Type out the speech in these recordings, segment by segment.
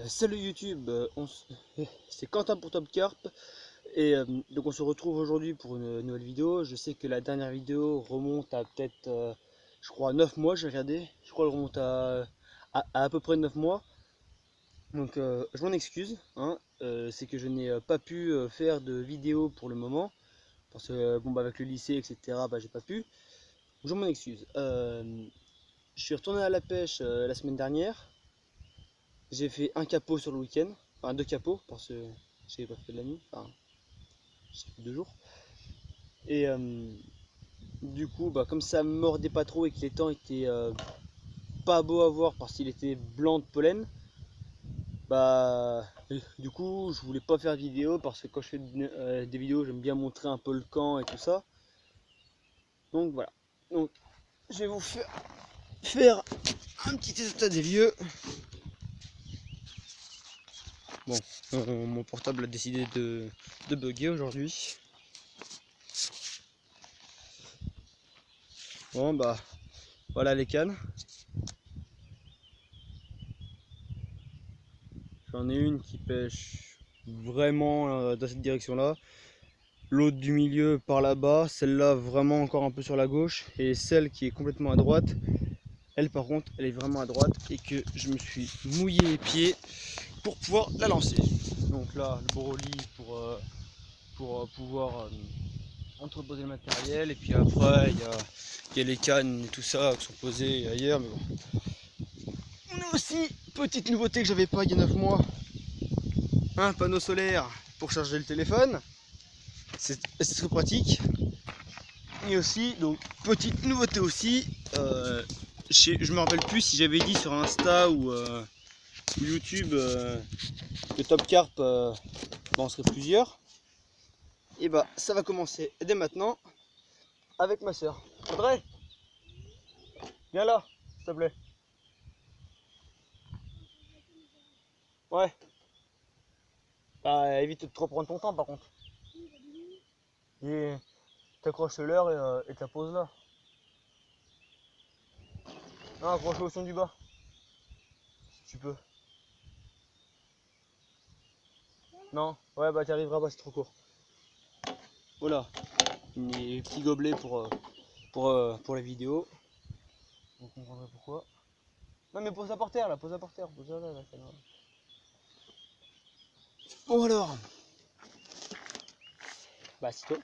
Salut YouTube, c'est Quentin pour Top Carp et donc on se retrouve aujourd'hui pour une nouvelle vidéo. Je sais que la dernière vidéo remonte à peut-être je crois 9 mois, j'ai regardé. Je crois qu'elle remonte à peu près 9 mois. Donc je m'en excuse, hein. C'est que je n'ai pas pu faire de vidéo pour le moment parce que bon, bah, avec le lycée etc. Bah, j'ai pas pu. Je m'en excuse. Je suis retourné à la pêche la semaine dernière. J'ai fait un capot sur le week-end, enfin 2 capots parce que j'ai pas fait de la nuit, enfin j'ai fait 2 jours. Et du coup, bah, comme ça mordait pas trop et que les temps étaient pas beaux à voir parce qu'il était blanc de pollen, bah du coup je voulais pas faire de vidéo parce que quand je fais des vidéos j'aime bien montrer un peu le camp et tout ça. Donc voilà. Donc je vais vous faire un petit état des lieux. Bon, mon portable a décidé de bugger aujourd'hui. Bon bah voilà les cannes. J'en ai une qui pêche vraiment dans cette direction là. L'autre du milieu par là-bas, celle-là vraiment encore un peu sur la gauche. Et celle qui est complètement à droite, elle par contre elle est vraiment à droite et que je me suis mouillé les pieds pour pouvoir la lancer. Donc là le broli pour pouvoir entreposer le matériel. Et puis après il y a les cannes et tout ça qui sont posées ailleurs. Mais bon. On a aussi, petite nouveauté que j'avais pas il y a 9 mois, un panneau solaire pour charger le téléphone. C'est très pratique. Et aussi, donc petite nouveauté aussi, je me rappelle plus si j'avais dit sur Insta ou YouTube que Top Carp, bah, on serait plusieurs. Et bah ça va commencer dès maintenant avec ma soeur. Audrey, viens là, s'il te plaît. Ouais. Bah, évite de trop prendre ton temps par contre. Et t'accroches l'heure et ta pose là. Non, accroche au son du bas. Si tu peux. Non, ouais bah t'y arriveras pas, c'est trop court. Voilà, les petits gobelets pour la vidéo. Vous comprendrez pourquoi. Non mais pose-la par terre là, pose-la par terre, pose-la là, ça va. Bon alors. Bah c'est toi.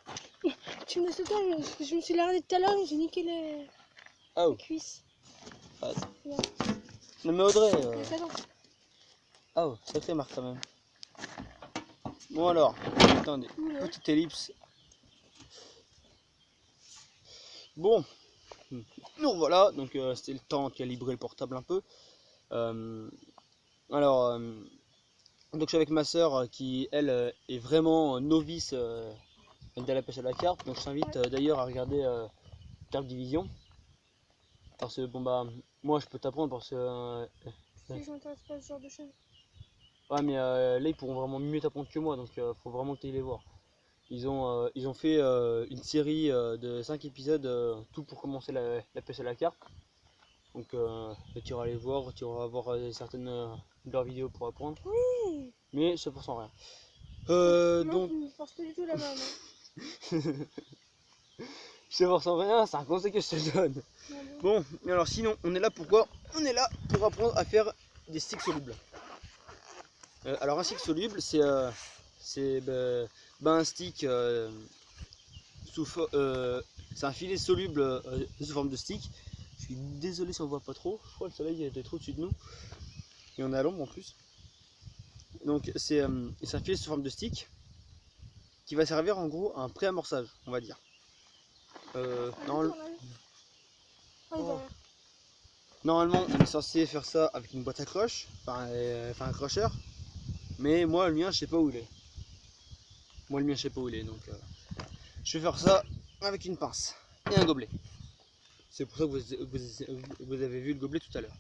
Tu me laisses le temps, je me suis largué tout à l'heure et j'ai niqué les cuisses. Ah. Non mais Audrey. Oh, sacrée marque quand même. Bon alors, attendez, petite ellipse. Bon, nous voilà, donc c'était le temps de calibrer le portable un peu. Alors, donc je suis avec ma soeur qui elle est vraiment novice de la pêche à la carpe. Donc je t'invite d'ailleurs à regarder Carpe Division. Parce que bon bah moi je peux t'apprendre parce que si je m'intéresse pas à ce genre de choses. ouais mais là ils pourront vraiment mieux t'apprendre que moi, donc faut vraiment que tu ailles les voir. Ils ont fait une série de 5 épisodes, tout pour commencer la pêche à la carpe. Donc tu iras les voir, tu iras voir certaines de leurs vidéos pour apprendre. Oui. Mais ça pour sans rien. Non, Donc tu ne forces pas du tout la main. je te force en rien, c'est un conseil que je te donne. Bon, alors sinon, on est là pourquoi? On est là pour apprendre à faire des sticks solubles. Alors un stick soluble, c'est un stick c'est un filet soluble sous forme de stick. Je suis désolé si on voit pas trop. Je crois que le soleil était trop au-dessus de nous. Et on est à l'ombre en plus. Donc c'est un filet sous forme de stick qui va servir en gros à un pré-amorçage, on va dire. Normalement, on est censé faire ça avec une boîte à croche, enfin un accrocheur. Mais moi, le mien, je sais pas où il est. Moi, le mien, je sais pas où il est. Donc, je vais faire ça avec une pince et un gobelet. C'est pour ça que vous avez vu le gobelet tout à l'heure.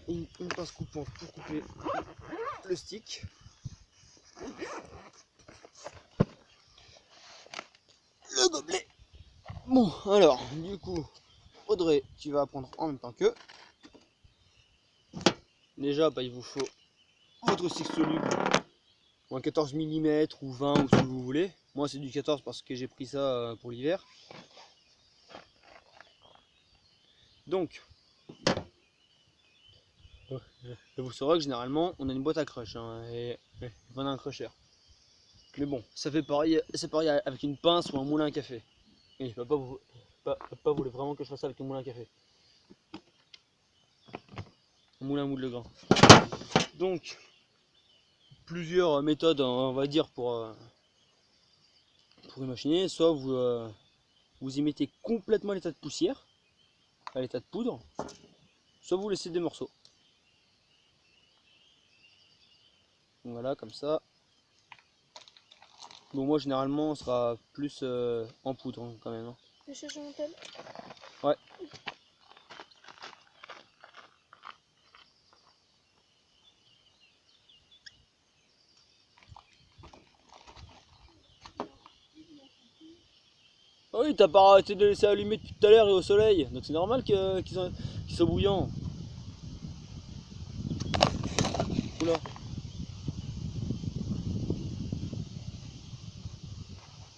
Une pince coupante pour couper le stick. Le gobelet. Bon, alors, du coup, Audrey, tu vas apprendre en même temps que. déjà bah, il vous faut votre stick soluble, ou un 14 mm ou 20 ou ce que vous voulez. Moi c'est du 14 parce que j'ai pris ça pour l'hiver. Donc, vous saurez que généralement on a une boîte à crush hein, et on a un crusher. Mais bon, ça fait pareil, c'est pareil avec une pince ou un moulin à café. Et papa voulait vraiment que je fasse ça avec un moulin à café. Un moulin à moule de grain. Donc, plusieurs méthodes on va dire pour imaginer. Soit vous y mettez complètement l'état de poussière, à l'état de poudre, soit vous laissez des morceaux. Donc voilà, comme ça. Bon, moi généralement on sera plus en poudre hein, quand même. Hein. Je cherche un tel. Ouais. Ah oui, t'as pas arrêté de laisser allumer depuis tout à l'heure et au soleil, donc c'est normal qu'ils soient bouillants. Oula.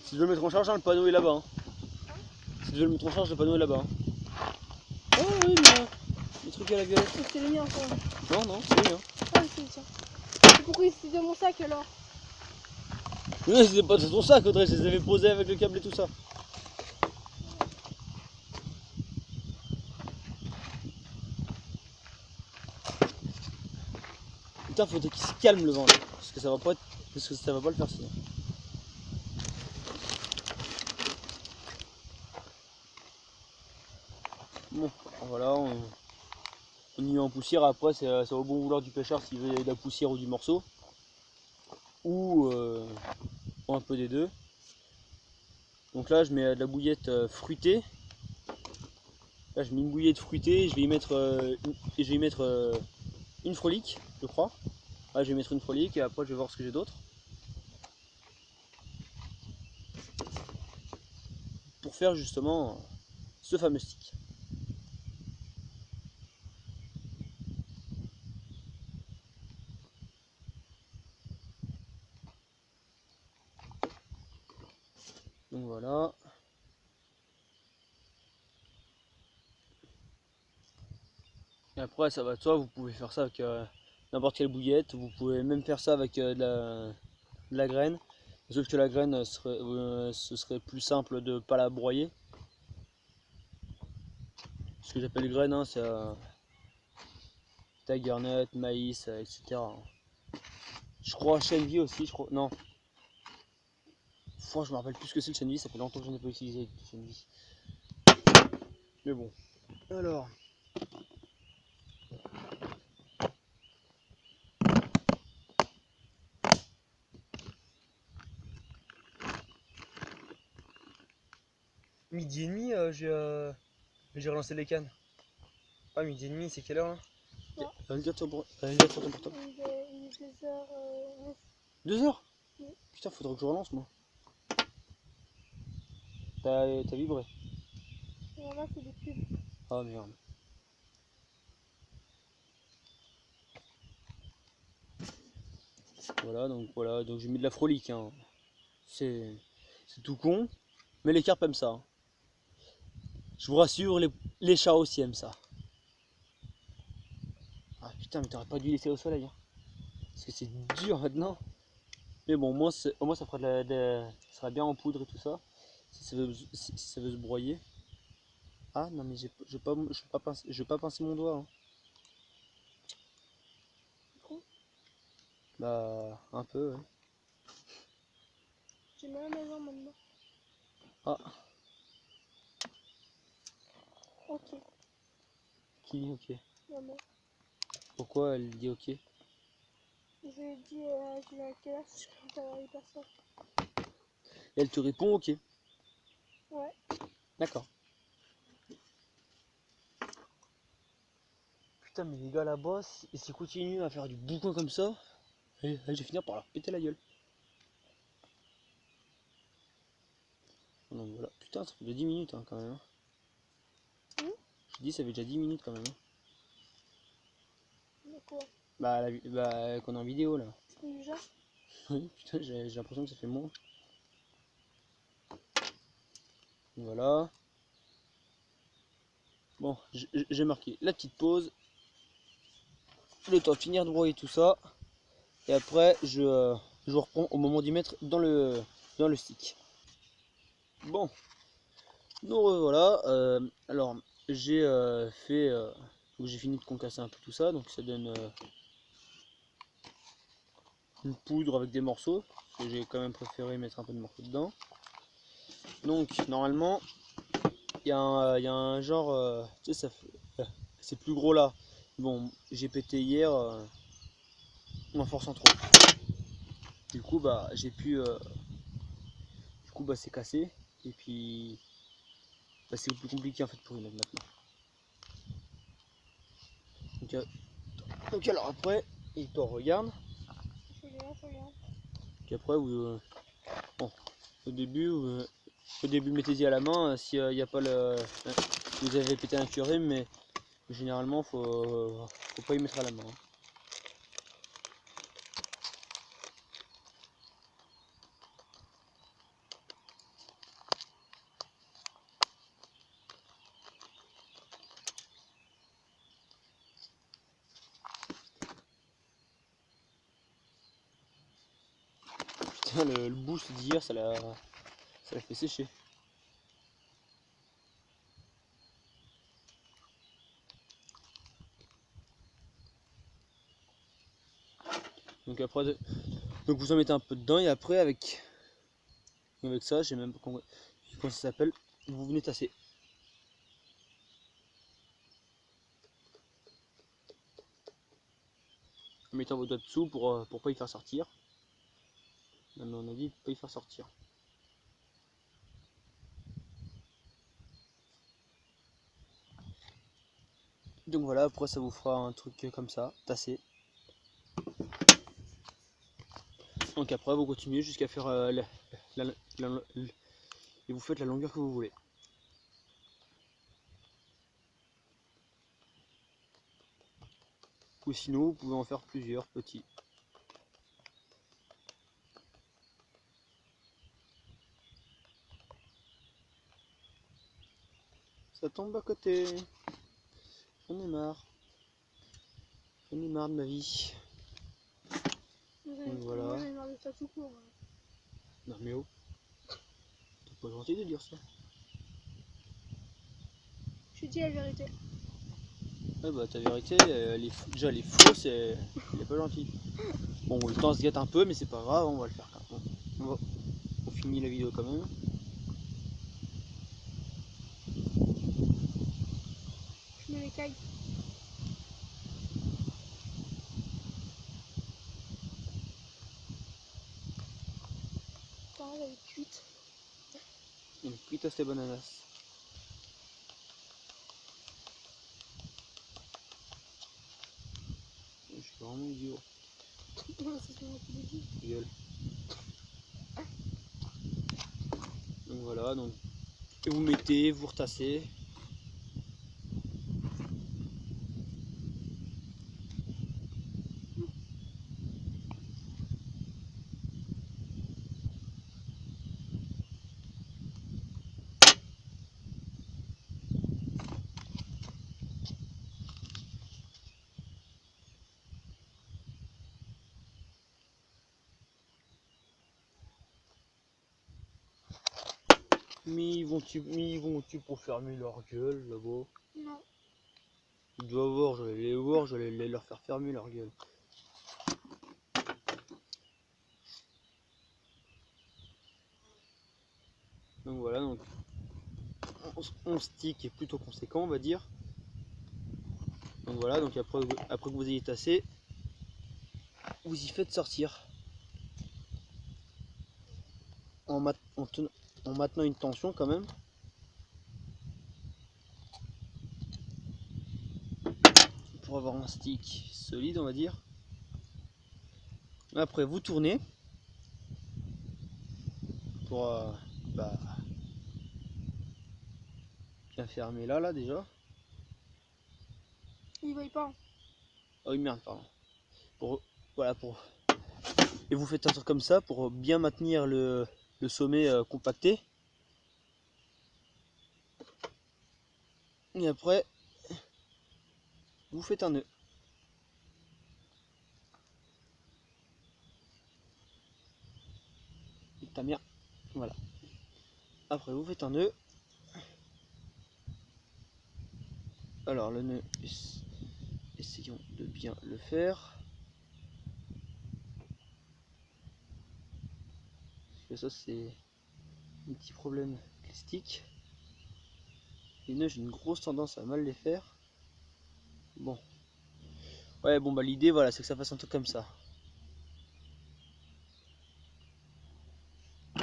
Si je veux le mettre en charge, hein, le panneau est là-bas. Hein. Si je veux le mettre en charge, le panneau est là-bas. Hein. Oh oui, mais le truc à la violette. C'est le mien encore. Non, non, c'est le mien. Ah, c'est le tien. Pourquoi c'était de mon sac alors? Mais c'était pas de ton sac, Audrey, je les avais posés avec le câble et tout ça. Putain, faudrait qu'il se calme le vent là, parce que ça va pas être... parce que ça va pas le faire sinon. Bon, voilà, on y met en poussière, après c'est au bon vouloir du pêcheur s'il veut de la poussière ou du morceau. Ou un peu des deux. Donc là je mets de la bouillette fruitée. Là je mets une bouillette fruitée, je vais y mettre, une frolique, je crois. Là je vais mettre une frolique et après je vais voir ce que j'ai d'autre. Pour faire justement ce fameux stick. Donc voilà. Et après ça va de soi, vous pouvez faire ça avec n'importe quelle bouillette, vous pouvez même faire ça avec de la graine. Sauf que la graine ce serait plus simple de ne pas la broyer. Ce que j'appelle graine, hein, c'est garnet, maïs, etc. Je crois chènevis aussi, je crois. Non. Je me rappelle plus ce que c'est le chènevis, ça fait longtemps que j'en ai pas utilisé avec le chènevis. Mais bon. Alors. Midi et demi, j'ai relancé les cannes. Ah, midi et demi, c'est quelle heure là? Regarde sur ton portable. Il est 2h09. 2 heures? Oui. Putain, faudrait que je relance moi. T'as vibré? Non, là c'est des pubs. Ah merde. Voilà, donc j'ai mis de la frolique. Hein. C'est tout con, mais les carpes aiment ça. Hein. Je vous rassure, les chats aussi aiment ça. Ah putain, mais t'aurais pas dû laisser au soleil. Hein. Parce que c'est dur maintenant. Mais bon, au moins ça fera ça sera bien en poudre et tout ça. Si ça veut se broyer. Ah non, mais je vais pas pincer mon doigt. Hein. Trop. Bah, un peu, ouais. J'ai mal à ma jambe maintenant. Ah. Ok. Qui dit ok? Maman. Pourquoi elle dit ok? Je lui ai dit, je vais à quelle heure je peux avoir les personnes. Et elle te répond ok. Ouais. D'accord. Putain, mais les gars là-bas, s'ils continuent à faire du boucan comme ça, je vais finir par leur péter la gueule. Donc voilà. Putain, ça fait déjà 10 minutes hein, quand même. Hein. Je dis, ça fait déjà 10 minutes quand même. Hein. De quoi? Bah, qu'on est en vidéo là. Déjà? Oui, putain, j'ai l'impression que ça fait moins. Voilà. Bon, j'ai marqué la petite pause. Le temps de finir de broyer tout ça. Et après, je reprends au moment d'y mettre dans le stick. Bon, nous revoilà. Alors, j'ai j'ai fini de concasser un peu tout ça. Donc ça donne une poudre avec des morceaux. Parce que j'ai quand même préféré mettre un peu de morceaux dedans. Donc, normalement, il y a un genre... tu sais, c'est plus gros là. Bon, j'ai pété hier en forçant trop. Du coup, bah, c'est cassé. Et puis, bah, c'est plus compliqué en fait pour y mettre maintenant. Donc alors après, il te regarde. Je regarde. Puis après, bon, au début, mettez-y à la main s'il n'y a pas le. Vous avez pété un curé, mais généralement, faut pas y mettre à la main. Putain, le boost d'hier, ça l'a fait sécher. Donc après, donc vous en mettez un peu dedans et après avec ça, je sais même pas comment ça s'appelle, vous venez tasser. En mettant vos doigts dessous pour pas y faire sortir. Même on a dit pas y faire sortir. Donc voilà, après ça vous fera un truc comme ça, tassé. Donc après vous continuez jusqu'à faire et vous faites la longueur que vous voulez. Ou sinon vous pouvez en faire plusieurs petits. Ça tombe à côté. J'en ai marre. J'en ai marre de ma vie. Donc voilà. Moi j'en ai marre de ça tout court. Non mais oh, t'es pas gentil de dire ça. Je dis la vérité. Ouais bah ta vérité, déjà elle est fausse et elle est pas gentille. Bon le temps se gâte un peu mais c'est pas grave, on va le faire quand même. On finit la vidéo quand même. Je mets les cailles. Attends, elle est cuite. Une cuite les bananas. Je suis vraiment idiot. C'est moi qui l'ai dit. Gueule. Donc voilà, donc et vous mettez, vous retassez. Mais ils vont-tu pour fermer leur gueule là-bas? Non. Tu dois voir, je vais les leur faire fermer leur gueule. Donc voilà, donc on stick est plutôt conséquent on va dire. Donc voilà, donc après que vous ayez tassé, vous y faites sortir. En maintenant une tension quand même. Pour avoir un stick solide on va dire. Après vous tournez pour bien fermer là déjà. Il voit pas. Oh merde, pardon. Voilà, et vous faites un truc comme ça pour bien maintenir le sommet compacté. Et après, vous faites un nœud. Ta mère. Voilà. Après, vous faites un nœud. Alors, le nœud, essayons de bien le faire. Parce que ça, c'est un petit problème avec les sticks. Les nœuds, j'ai une grosse tendance à mal les faire. Bon. Ouais, bon, bah l'idée, voilà, c'est que ça fasse un truc comme ça.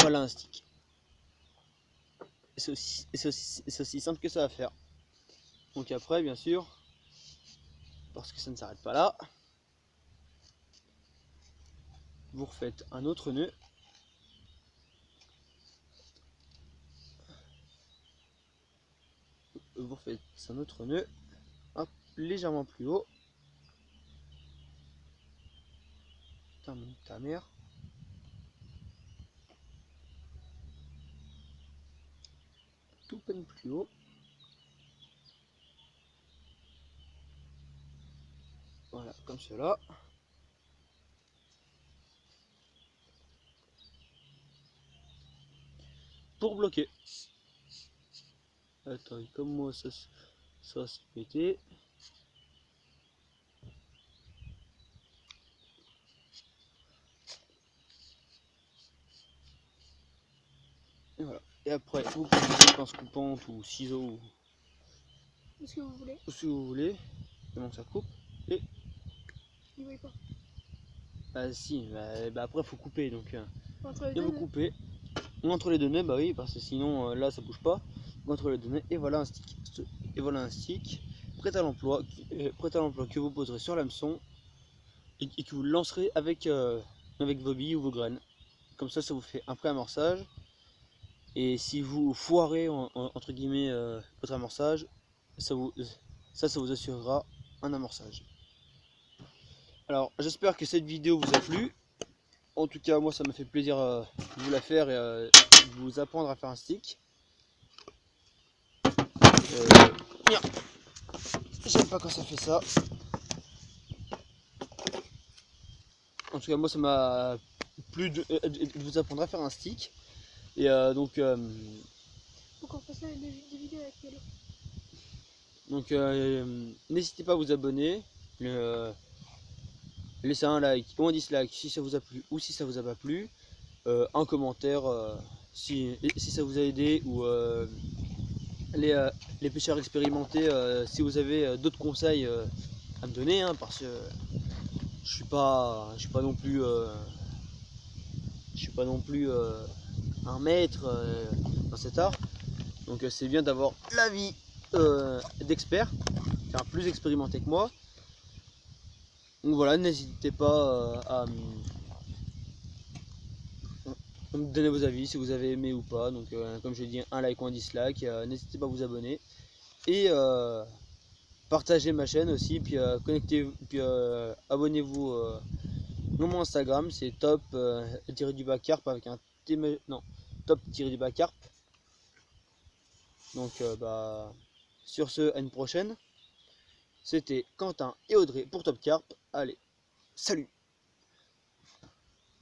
Voilà un stick. C'est aussi simple que ça à faire. Donc après, bien sûr, parce que ça ne s'arrête pas là, vous refaites un autre nœud. Vous refaites un autre nœud, hop, légèrement plus haut. Termine ta mère. Tout peine plus haut. Voilà, comme cela. Pour bloquer. Attends, comme moi ça se pétait. Et voilà. Et après, vous pouvez pince coupante ou ciseaux. Est-ce que vous voulez? Ou si vous voulez. Comment ça coupe. Et. Il voit pas. Bah si, bah après faut couper donc. Entre les Et deux vous nœuds. coupez. Entre les deux nœuds, bah oui, parce que sinon là ça bouge pas. Entre les deux nœuds, et voilà un stick. Et voilà un stick prêt à l'emploi que vous poserez sur l'hameçon et que vous lancerez avec, avec vos billes ou vos graines. Comme ça vous fait un pré-amorçage. Et si vous foirez entre guillemets votre amorçage, ça vous assurera un amorçage. Alors j'espère que cette vidéo vous a plu. En tout cas moi ça m'a fait plaisir de vous la faire et de vous apprendre à faire un stick. J'aime pas quand ça fait ça. En tout cas moi ça m'a plu de vous apprendre à faire un stick. Et donc Faut qu'on fasse des vidéos avec Yellow. donc n'hésitez pas à vous abonner, laissez un like ou un dislike si ça vous a plu ou si ça vous a pas plu, un commentaire si ça vous a aidé, ou les pêcheurs expérimentés si vous avez d'autres conseils à me donner, hein, parce que je suis pas non plus un maître dans cet art. Donc c'est bien d'avoir l'avis d'experts, enfin plus expérimentés que moi. Donc voilà, n'hésitez pas à me donner vos avis si vous avez aimé ou pas. Donc comme je l'ai dit, un like ou un dislike, n'hésitez pas à vous abonner et partagez ma chaîne aussi, puis connectez, puis abonnez-vous à mon Instagram, c'est top-carp avec un T, non, top-carp. Donc bah sur ce, à une prochaine. C'était Quentin et Audrey pour Top Carp. Allez, salut!